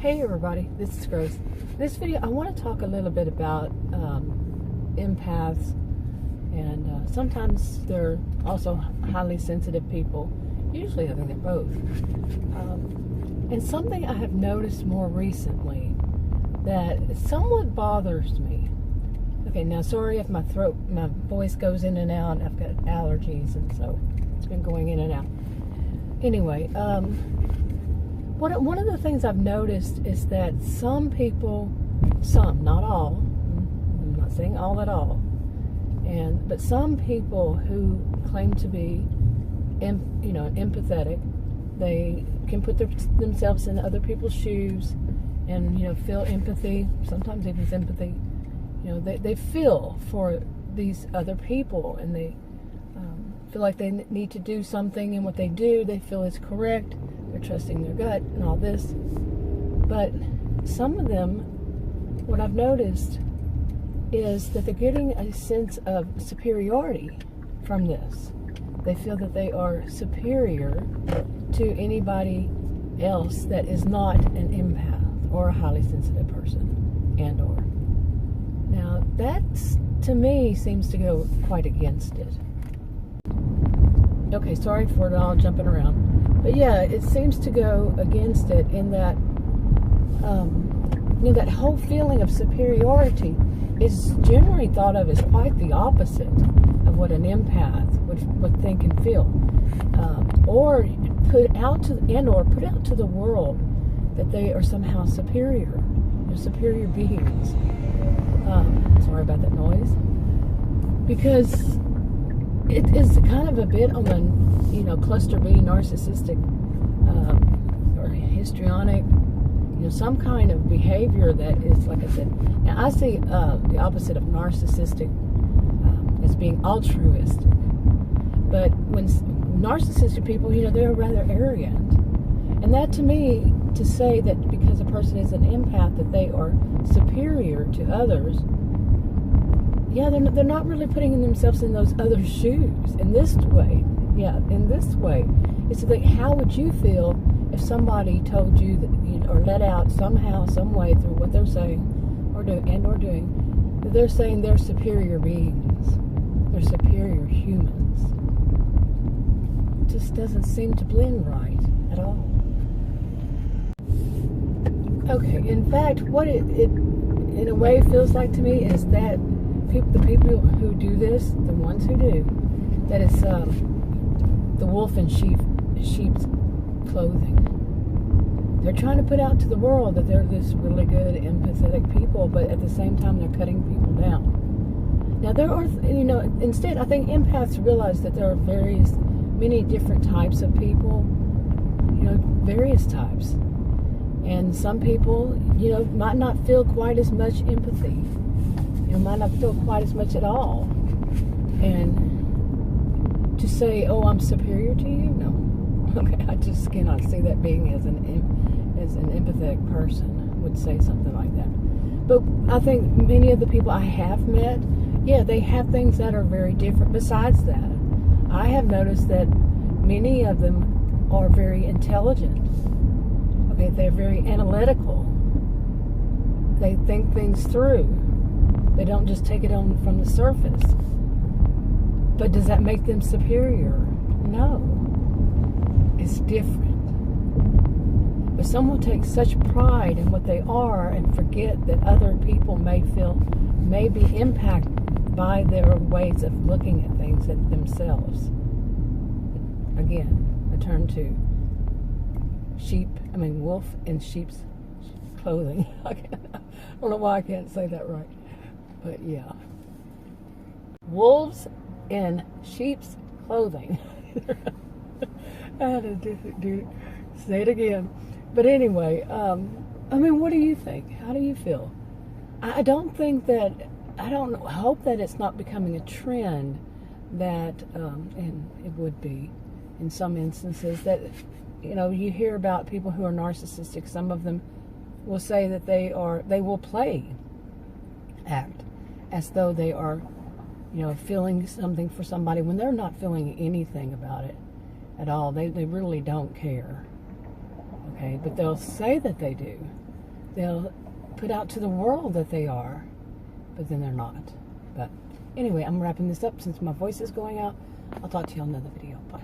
Hey everybody, this is Grace. This video, I want to talk a little bit about empaths, and sometimes they're also highly sensitive people. Usually I think they're both. And something I have noticed more recently that somewhat bothers me. Okay, now sorry if my voice goes in and out. I've got allergies, and so it's been going in and out. Anyway, one of the things I've noticed is that some people, not all, I'm not saying all at all, but some people who claim to be, empathetic, they can put themselves in other people's shoes, and feel empathy, sometimes even sympathy. They feel for these other people, and they feel like they need to do something, and what they do, they feel is correct. They're trusting their gut and all this. But some of them, what I've noticed is that they're getting a sense of superiority from this. They feel that they are superior to anybody else that is not an empath or a highly sensitive person, and/or. Now, that, to me, seems to go quite against it. Okay, sorry for it all jumping around. But yeah, it seems to go against it in that, that whole feeling of superiority is generally thought of as quite the opposite of what an empath would think and feel. Or put out to the world that they are somehow superior. They're superior beings. Sorry about that noise. Because it is kind of a bit on the, cluster B, narcissistic, or histrionic, some kind of behavior that is, like I said. Now, I see the opposite of narcissistic as being altruistic. But when narcissistic people, they're rather arrogant. And that, to me, to say that because a person is an empath that they are superior to others, yeah, they're not really putting themselves in those other shoes in this way. Yeah, in this way. It's to think, how would you feel if somebody told you that, or let out somehow, some way through what they're saying or doing, that they're saying they're superior beings, they're superior humans. It just doesn't seem to blend right at all. Okay, in fact, what it in a way feels like to me is that the people who do this, the ones who do, that it's the wolf in sheep's clothing. They're trying to put out to the world that they're this really good, empathetic people, but at the same time they're cutting people down. Now there are, instead I think empaths realize that there are many different types of people, various types. And some people, might not feel quite as much empathy. Might not feel quite as much at all. And to say, oh, I'm superior to you? No. Okay, I just cannot see that being as an empathetic person would say something like that. But I think many of the people I have met, yeah, they have things that are very different. Besides that, I have noticed that many of them are very intelligent. Okay, they're very analytical. They think things through. They don't just take it on from the surface. But does that make them superior? No. It's different. But some will take such pride in what they are and forget that other people may be impacted by their ways of looking at things at themselves. Again, I turn to wolf in sheep's clothing. I don't know why I can't say that right. But yeah. Wolves in sheep's clothing. I had to say it again. But anyway, what do you think? How do you feel? I don't hope that it's not becoming a trend that, and it would be in some instances, that, you hear about people who are narcissistic. Some of them will say that they will act as though they are, feeling something for somebody when they're not feeling anything about it at all. They really don't care. Okay, but they'll say that they do. they'll put out to the world that they are, but then they're not. But anyway, I'm wrapping this up since my voice is going out. I'll talk to you on another video. Bye.